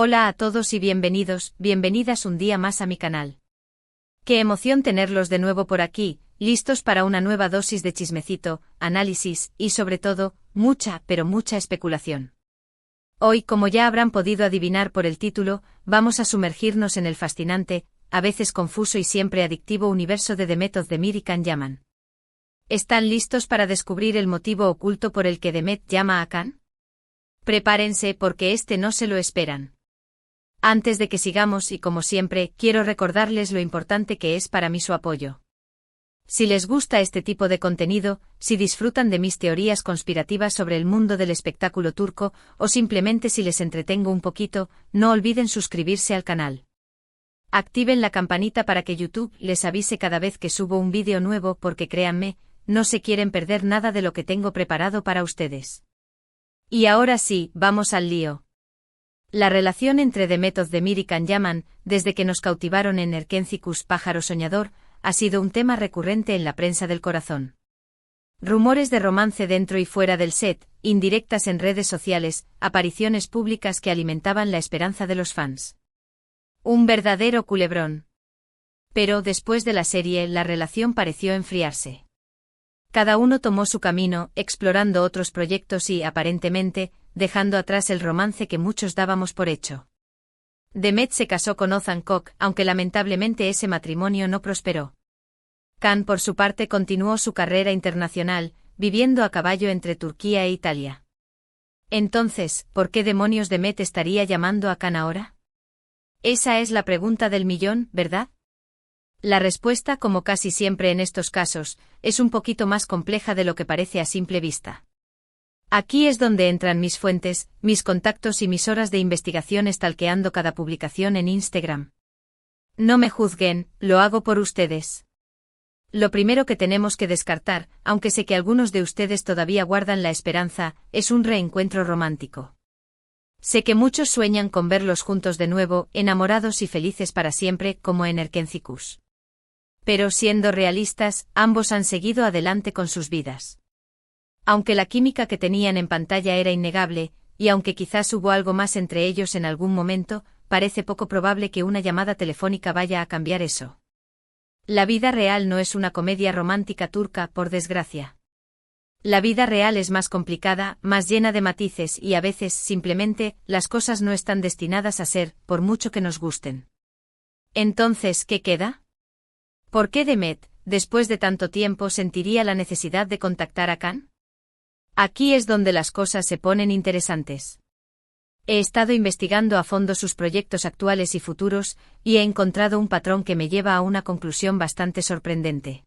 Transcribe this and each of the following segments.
Hola a todos y bienvenidos, bienvenidas un día más a mi canal. Qué emoción tenerlos de nuevo por aquí, listos para una nueva dosis de chismecito, análisis y sobre todo, mucha, pero mucha especulación. Hoy, como ya habrán podido adivinar por el título, vamos a sumergirnos en el fascinante, a veces confuso y siempre adictivo universo de The Met of the American Yaman. ¿Están listos para descubrir el motivo oculto por el que The Met llama a Khan? Prepárense porque no se lo esperan. Antes de que sigamos y como siempre, quiero recordarles lo importante que es para mí su apoyo. Si les gusta este tipo de contenido, si disfrutan de mis teorías conspirativas sobre el mundo del espectáculo turco, o simplemente si les entretengo un poquito, no olviden suscribirse al canal. Activen la campanita para que YouTube les avise cada vez que subo un vídeo nuevo porque créanme, no se quieren perder nada de lo que tengo preparado para ustedes. Y ahora sí, vamos al lío. La relación entre The Met of the American Yaman, desde que nos cautivaron en Erkencikus Pájaro Soñador, ha sido un tema recurrente en la prensa del corazón. Rumores de romance dentro y fuera del set, indirectas en redes sociales, apariciones públicas que alimentaban la esperanza de los fans. Un verdadero culebrón. Pero después de la serie la relación pareció enfriarse. Cada uno tomó su camino, explorando otros proyectos y, aparentemente, dejando atrás el romance que muchos dábamos por hecho. The Met se casó con Ozan Koç, aunque lamentablemente ese matrimonio no prosperó. Khan por su parte continuó su carrera internacional, viviendo a caballo entre Turquía e Italia. Entonces, ¿por qué demonios The Met estaría llamando a Khan ahora? Esa es la pregunta del millón, ¿verdad? La respuesta, como casi siempre en estos casos, es un poquito más compleja de lo que parece a simple vista. Aquí es donde entran mis fuentes, mis contactos y mis horas de investigación stalkeando cada publicación en Instagram. No me juzguen, lo hago por ustedes. Lo primero que tenemos que descartar, aunque sé que algunos de ustedes todavía guardan la esperanza, es un reencuentro romántico. Sé que muchos sueñan con verlos juntos de nuevo, enamorados y felices para siempre, como en Erkencikus. Pero siendo realistas, ambos han seguido adelante con sus vidas. Aunque la química que tenían en pantalla era innegable, y aunque quizás hubo algo más entre ellos en algún momento, parece poco probable que una llamada telefónica vaya a cambiar eso. La vida real no es una comedia romántica turca, por desgracia. La vida real es más complicada, más llena de matices y a veces, simplemente, las cosas no están destinadas a ser, por mucho que nos gusten. Entonces, ¿qué queda? ¿Por qué The Met, después de tanto tiempo, sentiría la necesidad de contactar a Khan? Aquí es donde las cosas se ponen interesantes. He estado investigando a fondo sus proyectos actuales y futuros, y he encontrado un patrón que me lleva a una conclusión bastante sorprendente.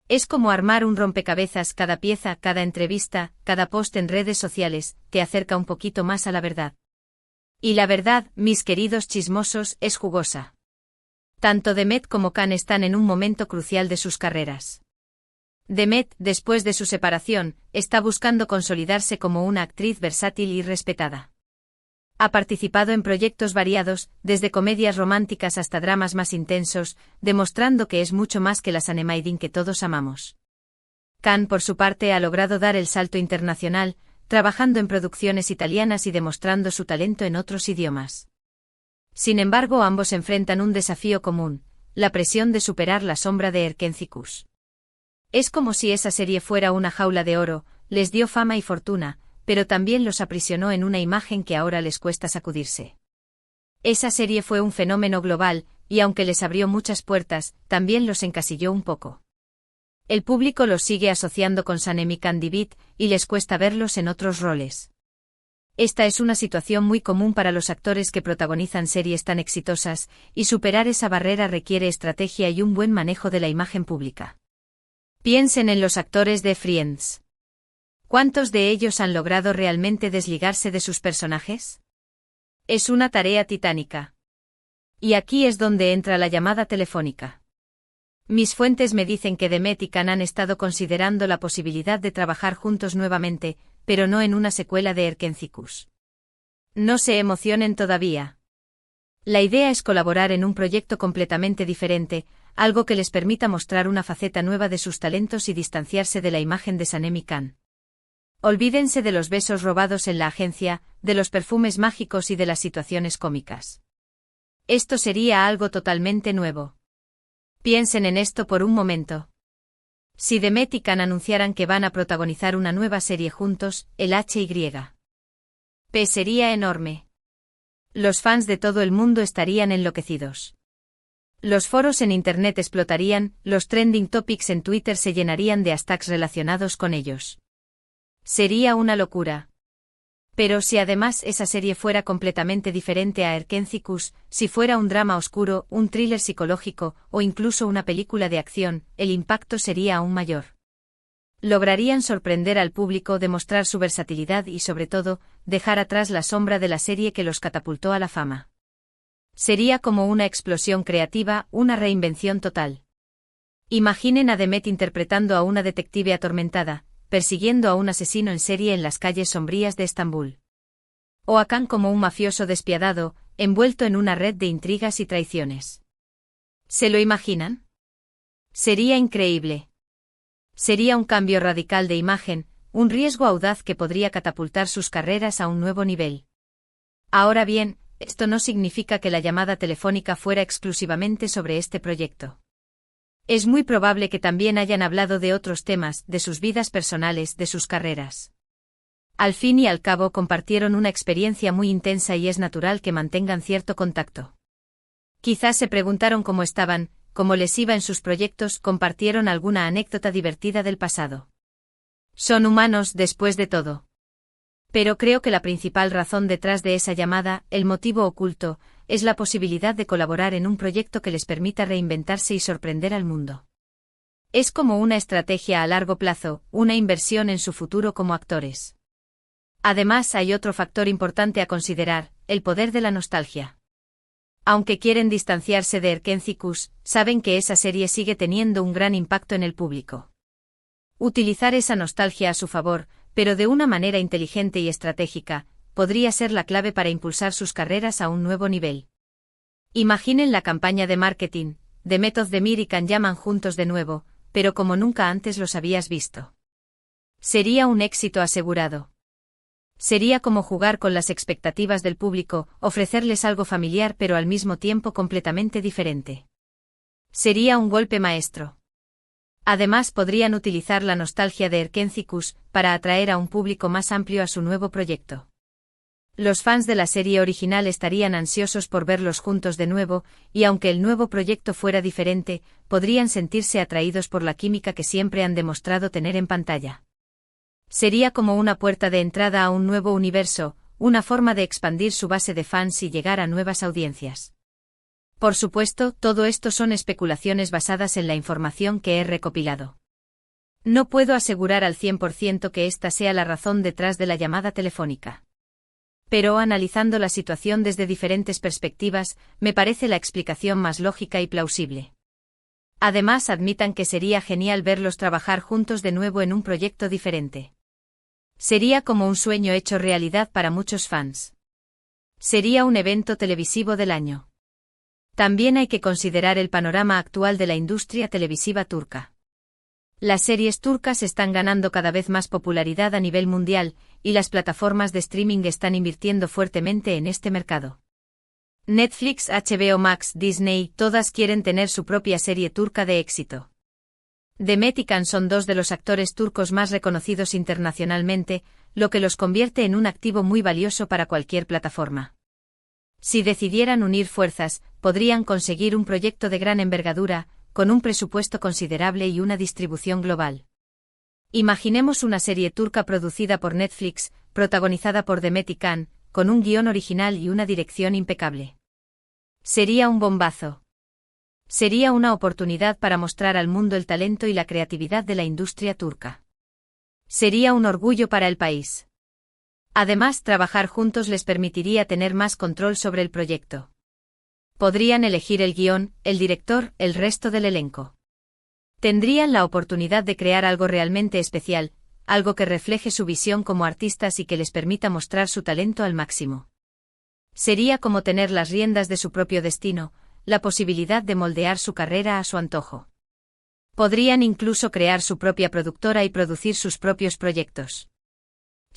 Es como armar un rompecabezas, cada pieza, cada entrevista, cada post en redes sociales, te acerca un poquito más a la verdad. Y la verdad, mis queridos chismosos, es jugosa. Tanto The Met como Khan están en un momento crucial de sus carreras. The Met, después de su separación, está buscando consolidarse como una actriz versátil y respetada. Ha participado en proyectos variados, desde comedias románticas hasta dramas más intensos, demostrando que es mucho más que las Anemaidin que todos amamos. Khan, por su parte, ha logrado dar el salto internacional, trabajando en producciones italianas y demostrando su talento en otros idiomas. Sin embargo, ambos enfrentan un desafío común, la presión de superar la sombra de Erkencikus. Es como si esa serie fuera una jaula de oro, les dio fama y fortuna, pero también los aprisionó en una imagen que ahora les cuesta sacudirse. Esa serie fue un fenómeno global, y aunque les abrió muchas puertas, también los encasilló un poco. El público los sigue asociando con Sanemi Candibit, y les cuesta verlos en otros roles. Esta es una situación muy común para los actores que protagonizan series tan exitosas, y superar esa barrera requiere estrategia y un buen manejo de la imagen pública. Piensen en los actores de Friends. ¿Cuántos de ellos han logrado realmente desligarse de sus personajes? Es una tarea titánica. Y aquí es donde entra la llamada telefónica. Mis fuentes me dicen que The Met y Khan han estado considerando la posibilidad de trabajar juntos nuevamente, pero no en una secuela de Erkencikus. No se emocionen todavía. La idea es colaborar en un proyecto completamente diferente, algo que les permita mostrar una faceta nueva de sus talentos y distanciarse de la imagen de Sanemi Khan. Olvídense de los besos robados en la agencia, de los perfumes mágicos y de las situaciones cómicas. Esto sería algo totalmente nuevo. Piensen en esto por un momento. Si Demet y Can anunciaran que van a protagonizar una nueva serie juntos, el HYP sería enorme. Los fans de todo el mundo estarían enloquecidos. Los foros en Internet explotarían, los trending topics en Twitter se llenarían de hashtags relacionados con ellos. Sería una locura. Pero si además esa serie fuera completamente diferente a Erkencicus, si fuera un drama oscuro, un thriller psicológico, o incluso una película de acción, el impacto sería aún mayor. Lograrían sorprender al público, demostrar su versatilidad y sobre todo, dejar atrás la sombra de la serie que los catapultó a la fama. Sería como una explosión creativa, una reinvención total. Imaginen a Demet interpretando a una detective atormentada, persiguiendo a un asesino en serie en las calles sombrías de Estambul. O a Can como un mafioso despiadado, envuelto en una red de intrigas y traiciones. ¿Se lo imaginan? Sería increíble. Sería un cambio radical de imagen, un riesgo audaz que podría catapultar sus carreras a un nuevo nivel. Ahora bien, esto no significa que la llamada telefónica fuera exclusivamente sobre este proyecto. Es muy probable que también hayan hablado de otros temas, de sus vidas personales, de sus carreras. Al fin y al cabo compartieron una experiencia muy intensa y es natural que mantengan cierto contacto. Quizás se preguntaron cómo estaban, cómo les iba en sus proyectos, compartieron alguna anécdota divertida del pasado. Son humanos después de todo. Pero creo que la principal razón detrás de esa llamada, el motivo oculto, es la posibilidad de colaborar en un proyecto que les permita reinventarse y sorprender al mundo. Es como una estrategia a largo plazo, una inversión en su futuro como actores. Además, hay otro factor importante a considerar, el poder de la nostalgia. Aunque quieren distanciarse de Erkencicus, saben que esa serie sigue teniendo un gran impacto en el público. Utilizar esa nostalgia a su favor, pero de una manera inteligente y estratégica, podría ser la clave para impulsar sus carreras a un nuevo nivel. Imaginen la campaña de marketing, Demet Özdemir y Can llaman juntos de nuevo, pero como nunca antes los habías visto. Sería un éxito asegurado. Sería como jugar con las expectativas del público, ofrecerles algo familiar pero al mismo tiempo completamente diferente. Sería un golpe maestro. Además podrían utilizar la nostalgia de Erkencicus para atraer a un público más amplio a su nuevo proyecto. Los fans de la serie original estarían ansiosos por verlos juntos de nuevo, y aunque el nuevo proyecto fuera diferente, podrían sentirse atraídos por la química que siempre han demostrado tener en pantalla. Sería como una puerta de entrada a un nuevo universo, una forma de expandir su base de fans y llegar a nuevas audiencias. Por supuesto, todo esto son especulaciones basadas en la información que he recopilado. No puedo asegurar al 100% que esta sea la razón detrás de la llamada telefónica. Pero analizando la situación desde diferentes perspectivas, me parece la explicación más lógica y plausible. Además, admitan que sería genial verlos trabajar juntos de nuevo en un proyecto diferente. Sería como un sueño hecho realidad para muchos fans. Sería un evento televisivo del año. También hay que considerar el panorama actual de la industria televisiva turca. Las series turcas están ganando cada vez más popularidad a nivel mundial, y las plataformas de streaming están invirtiendo fuertemente en este mercado. Netflix, HBO Max, Disney, todas quieren tener su propia serie turca de éxito. Demet y Can son dos de los actores turcos más reconocidos internacionalmente, lo que los convierte en un activo muy valioso para cualquier plataforma. Si decidieran unir fuerzas, podrían conseguir un proyecto de gran envergadura, con un presupuesto considerable y una distribución global. Imaginemos una serie turca producida por Netflix, protagonizada por Demet y Can, con un guión original y una dirección impecable. Sería un bombazo. Sería una oportunidad para mostrar al mundo el talento y la creatividad de la industria turca. Sería un orgullo para el país. Además, trabajar juntos les permitiría tener más control sobre el proyecto. Podrían elegir el guión, el director, el resto del elenco. Tendrían la oportunidad de crear algo realmente especial, algo que refleje su visión como artistas y que les permita mostrar su talento al máximo. Sería como tener las riendas de su propio destino, la posibilidad de moldear su carrera a su antojo. Podrían incluso crear su propia productora y producir sus propios proyectos.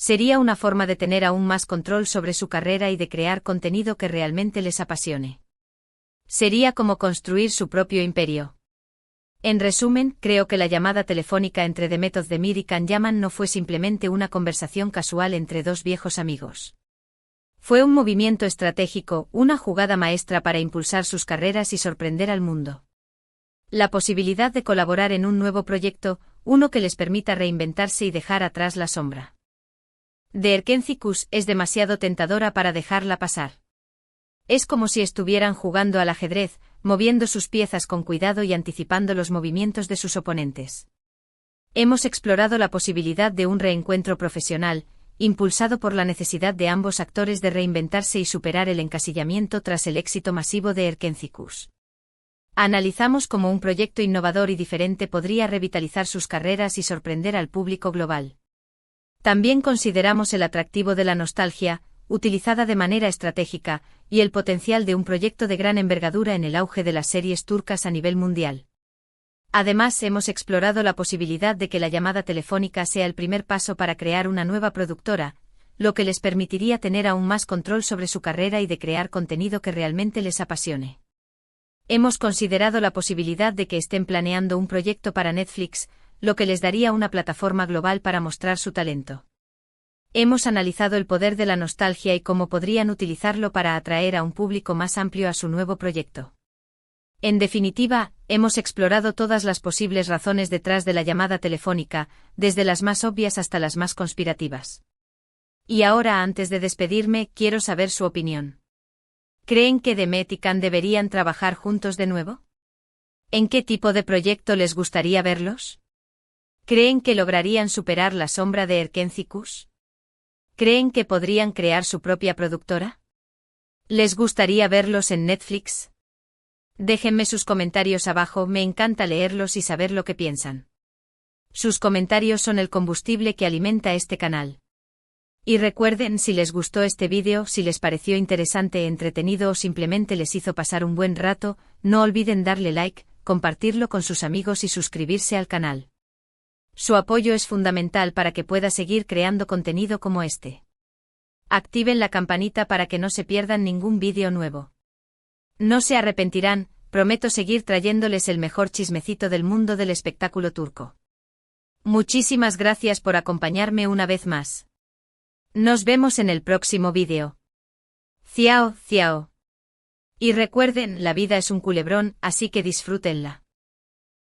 Sería una forma de tener aún más control sobre su carrera y de crear contenido que realmente les apasione. Sería como construir su propio imperio. En resumen, creo que la llamada telefónica entre The Method de Mir y Can Yaman no fue simplemente una conversación casual entre dos viejos amigos. Fue un movimiento estratégico, una jugada maestra para impulsar sus carreras y sorprender al mundo. La posibilidad de colaborar en un nuevo proyecto, uno que les permita reinventarse y dejar atrás la sombra de Erkencikus, es demasiado tentadora para dejarla pasar. Es como si estuvieran jugando al ajedrez, moviendo sus piezas con cuidado y anticipando los movimientos de sus oponentes. Hemos explorado la posibilidad de un reencuentro profesional, impulsado por la necesidad de ambos actores de reinventarse y superar el encasillamiento tras el éxito masivo de Erkencikus. Analizamos cómo un proyecto innovador y diferente podría revitalizar sus carreras y sorprender al público global. También consideramos el atractivo de la nostalgia, utilizada de manera estratégica, y el potencial de un proyecto de gran envergadura en el auge de las series turcas a nivel mundial. Además, hemos explorado la posibilidad de que la llamada telefónica sea el primer paso para crear una nueva productora, lo que les permitiría tener aún más control sobre su carrera y de crear contenido que realmente les apasione. Hemos considerado la posibilidad de que estén planeando un proyecto para Netflix, lo que les daría una plataforma global para mostrar su talento. Hemos analizado el poder de la nostalgia y cómo podrían utilizarlo para atraer a un público más amplio a su nuevo proyecto. En definitiva, hemos explorado todas las posibles razones detrás de la llamada telefónica, desde las más obvias hasta las más conspirativas. Y ahora, antes de despedirme, quiero saber su opinión. ¿Creen que Demet y Can deberían trabajar juntos de nuevo? ¿En qué tipo de proyecto les gustaría verlos? ¿Creen que lograrían superar la sombra de Erkencikus? ¿Creen que podrían crear su propia productora? ¿Les gustaría verlos en Netflix? Déjenme sus comentarios abajo, me encanta leerlos y saber lo que piensan. Sus comentarios son el combustible que alimenta este canal. Y recuerden, si les gustó este vídeo, si les pareció interesante, entretenido o simplemente les hizo pasar un buen rato, no olviden darle like, compartirlo con sus amigos y suscribirse al canal. Su apoyo es fundamental para que pueda seguir creando contenido como este. Activen la campanita para que no se pierdan ningún vídeo nuevo. No se arrepentirán, prometo seguir trayéndoles el mejor chismecito del mundo del espectáculo turco. Muchísimas gracias por acompañarme una vez más. Nos vemos en el próximo vídeo. Ciao, ciao. Y recuerden, la vida es un culebrón, así que disfrútenla.